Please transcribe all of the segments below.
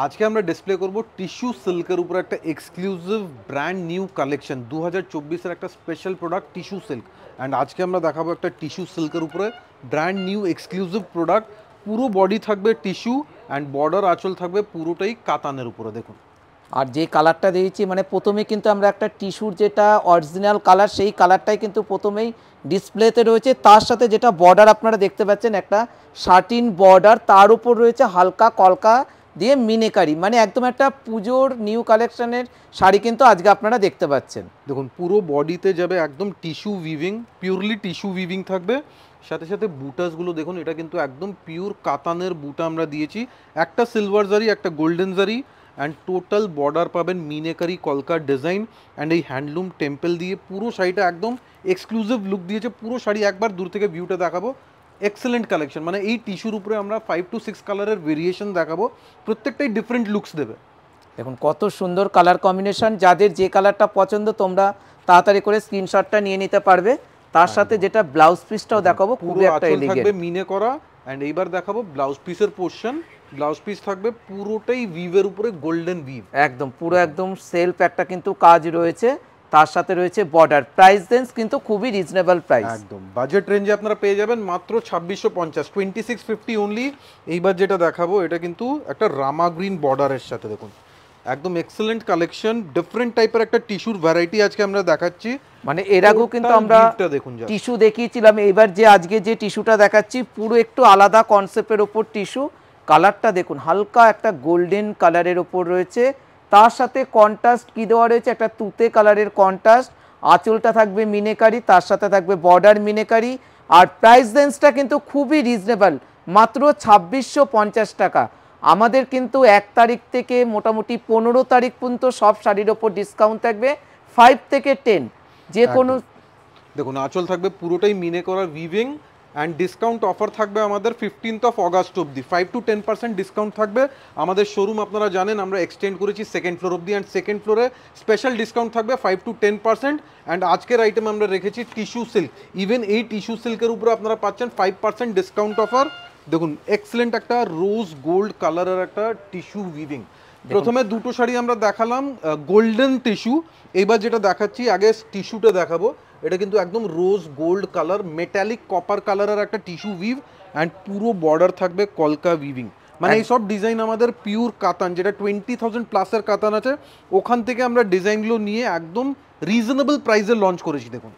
আজকে আমরা ডিসপ্লে করব টিস্যু সিল্কের উপর একটা এক্সক্লুসিভ ব্র্যান্ড নিউ কালেকশন 2024 একটা special product tissue silk. And আজকে আমরা দেখাবো একটা টিস্যু সিল্কের উপরে ব্র্যান্ড নিউ এক্সক্লুসিভ প্রোডাক্ট। পুরো বডি থাকবে টিস্যু অ্যান্ড বর্ডার আঁচল থাকবে পুরোটাই কাতানের উপরে। দেখুন আর যে কালারটা দিয়েছি মানে প্রথমে কিন্তু আমরা একটা টিস্যুর যেটা অরিজিনাল কালার সেই কালারটাই কিন্তু প্রথমেই ডিসপ্লেতে রয়েছে। তার সাথে যেটা বর্ডার আপনারা দেখতে পাচ্ছেন একটা শার্টিন বর্ডার, তার উপর রয়েছে হালকা কলকা দিয়ে মিনেকারি, মানে একদম একটা পুজোর নিউ কালেকশনের শাড়ি কিন্তু আজকে আপনারা দেখতে পাচ্ছেন। দেখুন পুরো বডিতে যাবে একদম tissue weaving, purely tissue weaving থাকবে। সাথে সাথে বুটাসগুলো দেখুন, এটা কিন্তু একদম পিওর কাতানের বুটা আমরা দিয়েছি, একটা সিলভার জারি একটা গোল্ডেন জারি। অ্যান্ড টোটাল বর্ডার পাবেন মিনেকারি কলকার ডিজাইন অ্যান্ড এই হ্যান্ডলুম টেম্পল দিয়ে পুরো শাড়িটা একদম এক্সক্লুসিভ লুক দিয়েছে। পুরো শাড়ি একবার দূর থেকে ভিউটা দেখাবো, এক্সেলেন্ট কালেকশন। মানে এই টিস্যুর উপরে আমরা 5 to 6 কালারের ভেরিয়েশন দেখাবো, প্রত্যেকটাই ডিফারেন্ট লুকস দেবে। দেখুন কত সুন্দর কালার কম্বিনেশন, যাদের যে কালারটা পছন্দ তোমরা তাড়াতাড়ি করে স্ক্রিনশটটা নিয়ে নিতে পারবে। তার সাথে যেটা ব্লাউজ পিসটাও দেখাবো, খুবই একটা এলিগেন্ট থাকবে মিনে করা। এন্ড এইবার দেখাবো ব্লাউজ পিসের পোরশন। ব্লাউজ পিস থাকবে পুরোটাই উইভের উপরে গোল্ডেন উইভ, একদম পুরো একদম সেলফ একটা কিন্তু কাজ রয়েছে। তার সাথে রয়েছে বর্ডার। প্রাইস রেঞ্জ কিন্তু খুবই রিজনেবল প্রাইস, একদম বাজেট রেঞ্জে আপনারা পেয়ে যাবেন মাত্র 2650, 2650 অনলি। এইবার যেটা দেখাবো এটা কিন্তু একটা রামা গ্রিন বর্ডারের সাথে, দেখুন একদম এক্সেলেন্ট কালেকশন। ডিফারেন্ট টাইপের একটা টিস্যুর ভ্যারাইটি আজকে আমরা দেখাচ্ছি। মানে এর আগেও কিন্তু আমরা টিস্যু দেখিয়েছিলাম, এবার যে আজকে যে টিস্যুটা দেখাচ্ছি পুরো একটু আলাদা কনসেপ্টের ওপর টিস্যু। কালারটা দেখুন হালকা একটা গোল্ডেন কালারের ওপর রয়েছে, তার সাথে কন্ট্রাস্ট কি দেওয়া রয়েছে, একটা তুতে কালারের কন্ট্রাস্ট। আঁচলটা থাকবে মিনেকারি, তার সাথে থাকবে বর্ডার মিনেকারি। আর প্রাইস রেঞ্জটা কিন্তু খুবই রিজনেবল, মাত্র 2650 টাকা। আমাদের কিন্তু 1 তারিখ থেকে মোটামুটি 15 তারিখ পর্যন্ত সব শাড়ির ওপর ডিসকাউন্ট থাকবে 5 থেকে 10। যে কোনো দেখুন আঁচল থাকবে পুরোটাই মিনে করা উইভিং অ্যান্ড ডিসকাউন্ট অফার থাকবে আমাদের 15th অগাস্ট অবধি 5 to 10% ডিসকাউন্ট থাকবে। আমাদের শোরুম আপনারা জানেন আমরা এক্সটেন্ড করেছি সেকেন্ড ফ্লোর অবধি, অ্যান্ড সেকেন্ড ফ্লোরে স্পেশাল ডিসকাউন্ট থাকবে 5 to 10%। অ্যান্ড আজকের আইটেম আমরা রেখেছি টিস্যু সিল্ক। ইভেন এই টিস্যু সিল্কের উপরে আপনারা পাচ্ছেন 5% ডিসকাউন্ট অফার। দেখুন এক্সেলেন্ট একটা রোজ গোল্ড কালারের একটা টিস্যু উইভিং। প্রথমে দুটো শাড়ি আমরা দেখালাম গোল্ডেন টিস্যু, এবার যেটা দেখাচ্ছি আগে টিস্যুটা দেখাবো। এটা কিন্তু একদম rose gold colour metallic copper কালারের একটা টিস্যু উইভ অ্যান্ড পুরো বর্ডার থাকবে কলকা উইভিং। মানে এই সব ডিজাইন আমাদের পিওর কাতান, যেটা 20,000 প্লাসের কাতান আছে, ওখান থেকে আমরা ডিজাইনগুলো নিয়ে একদম রিজনেবল প্রাইসে লঞ্চ করেছি। দেখুন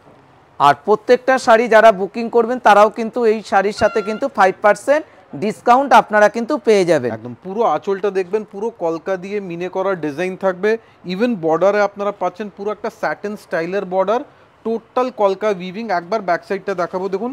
আর প্রত্যেকটা শাড়ি যারা বুকিং করবেন তারাও কিন্তু এই শাড়ির সাথে কিন্তু 5% ডিসকাউন্ট আপনারা কিন্তু পেয়ে যাবেন। একদম পুরো আঁচলটা দেখবেন পুরো কলকা দিয়ে মিনে করা ডিজাইন থাকবে। ইভেন বর্ডারে আপনারা পাচ্ছেন পুরো একটা স্যাটেন স্টাইলের বর্ডার, টোটাল কলকা উইভিং। একবার ব্যাক সাইডটা দেখাবো, দেখুন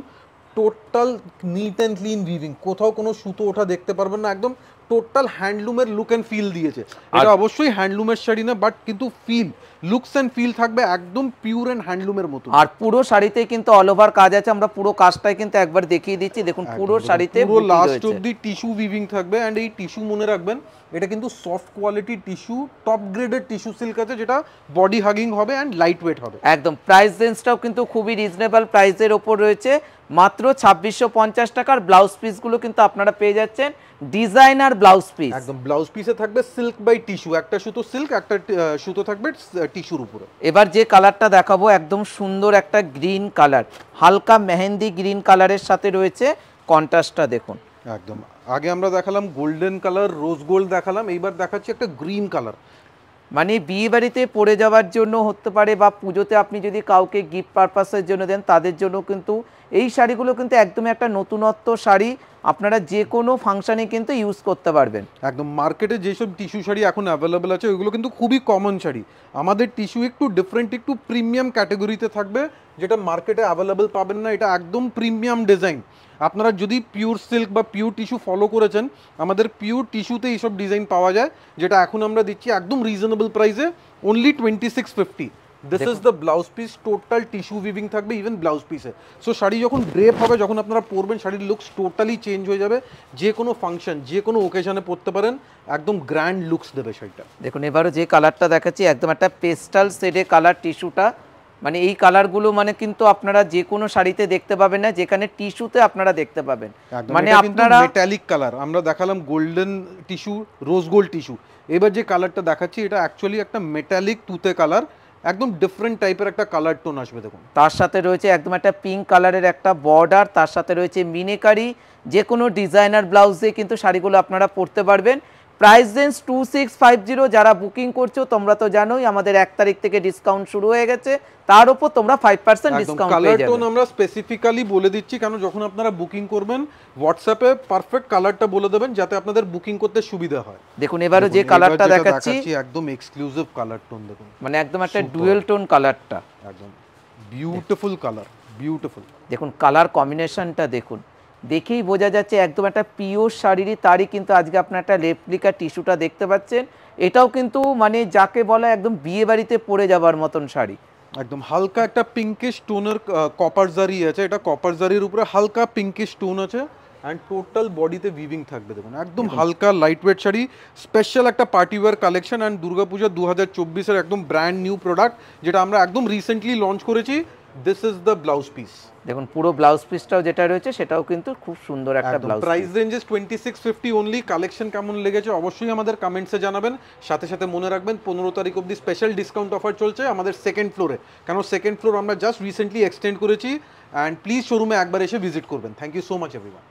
total neat and clean weaving, কোথাও কোনো সুতো ওঠা দেখতে পারবেন না। একদম টোটাল হ্যান্ডলুমের লুক অ্যান্ড ফিল দিয়েছে। এটা অবশ্যই হ্যান্ডলুমের শাড়ি না, বাট কিন্তু ফিল লুকস অ্যান্ড ফিল থাকবে একদম পিওর অ্যান্ড হ্যান্ডলুমের মতো। আর পুরো শাড়িতে কিন্তু অল ওভার কাজ আছে, আমরা পুরো কাজটাই কিন্তু একবার দেখিয়ে দিচ্ছি। দেখুন পুরো শাড়িতে পুরো লাস্ট অবধি টিস্যু উইভিং থাকবে। অ্যান্ড এই টিস্যু মনে রাখবেন এটা কিন্তু সফট কোয়ালিটি টিস্যু, টপ গ্রেডের টিস্যু সিল্ক আছে, যেটা বডি হাগিং হবে অ্যান্ড লাইট ওয়েট হবে। একদম প্রাইস রেঞ্জটাও কিন্তু খুবই রিজনেবল প্রাইসের ওপর রয়েছে, মাত্র 2650 টাকার। ব্লাউজ পিসগুলো কিন্তু আপনারা পেয়ে যাচ্ছেন ডিজাইনার ব্লাউজ পিস। একদম ব্লাউজ পিসে থাকবে সিল্ক বাই টিস্যু, একটা সুতো সিল্ক একটা সুতো থাকবে টিস্যুর উপরে। এবার যে কালারটা দেখাবো একদম সুন্দর একটা গ্রিন কালার, হালকা মেহেন্দি গ্রিন কালারের সাথে রয়েছে কন্ট্রাস্টটা দেখুন। একদম আগে আমরা দেখালাম গোল্ডেন কালার রোজ গোল্ড দেখালাম, এইবার দেখাচ্ছি একটা গ্রিন কালার। মানে বিয়ে বাড়িতে পরে যাওয়ার জন্য হতে পারে বা পুজোতে আপনি যদি কাউকে গিফট পারপাসের জন্য দেন তাদের জন্য কিন্তু এই শাড়িগুলো কিন্তু একদমই একটা নতুনত্ব শাড়ি, আপনারা যে কোনো ফাংশানে কিন্তু ইউজ করতে পারবেন। একদম মার্কেটে যেসব টিস্যু শাড়ি এখন অ্যাভেলেবেল আছে ওইগুলো কিন্তু খুবই কমন শাড়ি। আমাদের টিস্যু একটু ডিফারেন্ট, একটু প্রিমিয়াম ক্যাটাগরিতে থাকবে, যেটা মার্কেটে অ্যাভেলেবেল পাবেন না। এটা একদম প্রিমিয়াম ডিজাইন। আপনারা যদি পিওর সিল্ক বা পিওর টিস্যু ফলো করেছেন, আমাদের পিওর টিস্যুতে এইসব ডিজাইন পাওয়া যায়, যেটা এখন আমরা দিচ্ছি একদম রিজনেবল প্রাইসে only 2650। This is the blouse piece, total tissue weaving থাকবে ইভেন ব্লাউজ পিসে। সো শাড়ি যখন ড্রেপ হবে, যখন আপনারা পরবেন, শাড়ির লুকস টোটালি চেঞ্জ হয়ে যাবে। যে কোনো ফাংশন যে কোনো ওকেশনে পরতে পারেন, একদম গ্র্যান্ড লুকস দেবে শাড়িটা। দেখুন এবারও যে কালারটা দেখাচ্ছি একদম একটা পেস্টাল শেডে কালার টিস্যুটা, মানে এই কালারগুলো মানে কিন্তু আপনারা যে কোনো শাড়িতে দেখতে পাবেন না, যেখানে টিস্যুতে আপনারা দেখতে পাবেন। মানে আপনারা মেটালিক কালার, আমরা দেখালাম golden tissue, rose gold tissue, এবার যে কালারটা দেখাচ্ছি এটা অ্যাকচুয়ালি একটা মেটালিক তুতে কালার, একদম ডিফারেন্ট টাইপের একটা কালার টোন আসবে দেখুন। তার সাথে রয়েছে একদম একটা পিঙ্ক কালারের একটা বর্ডার, তার সাথে রয়েছে মিনেকারি, যে কোনো ডিজাইনার ব্লাউজ দিয়ে কিন্তু শাড়িগুলো আপনারা পরতে পারবেন। Price range 2650। যারা বুকিং করছো তোমরা তো জানোই আমাদের 1 তারিখ থেকে ডিসকাউন্ট শুরু হয়ে গেছে, তার উপর তোমরা 5% ডিসকাউন্ট পেয়ে যাবে। কালার টোন আমরা স্পেসিফিক্যালি বলে দিচ্ছি, কারণ যখন আপনারা বুকিং করবেন হোয়াটসঅ্যাপে পারফেক্ট কালারটা বলে দেবেন যাতে আপনাদের বুকিং করতে সুবিধা হয়। দেখুন এবারে যে কালারটা দেখাচ্ছি একদম এক্সক্লুসিভ কালার টোন দেখুন, মানে একদম একটা ডুয়েল টোন কালারটা, একদম বিউটিফুল কালার, বিউটিফুল। দেখুন কালার কম্বিনেশনটা দেখুন, দেখেই বোঝা যাচ্ছে একদম একটা পিওর শাড়িরই, তারই কিন্তু আজকে আপনার একটা রেপ্লিকা টিস্যুটা দেখতে পাচ্ছেন। এটাও কিন্তু মানে যাকে বলা একদম বিয়ে বাড়িতে পরে যাবার মতন শাড়ি, একদম হালকা একটা পিঙ্কিশ টোনের কপার জারি আছে, এটা কপার জারির উপরে হালকা পিঙ্কিশ টোন আছে অ্যান্ড টোটাল বডিতে উইভিং থাকবে দেখুন, একদম হালকা লাইট ওয়েট শাড়ি, স্পেশাল একটা party wear collection and Durga Puja 2024-এর একদম ব্র্যান্ড নিউ প্রোডাক্ট, যেটা আমরা একদম রিসেন্টলি লঞ্চ করেছি। This is the blouse piece. দেখুন পুরো ব্লাউজ পিসটাও যেটা রয়েছে সেটাও কিন্তু খুব সুন্দর একটা blouse. Price ranges 2650 only. Collection কেমন লেগেছে অবশ্যই আমাদের কমেন্টসে জানাবেন। সাথে সাথে মনে রাখবেন 15 তারিখ অবধি স্পেশাল ডিসকাউন্ট অফার চলছে আমাদের সেকেন্ড ফ্লোরে, কারণ সেকেন্ড ফ্লোর আমরা জাস্ট রিসেন্টলি এক্সটেন্ড করেছি। অ্যান্ড প্লিজ শোরুমে একবার এসে ভিজিট করবেন। Thank you so much everyone.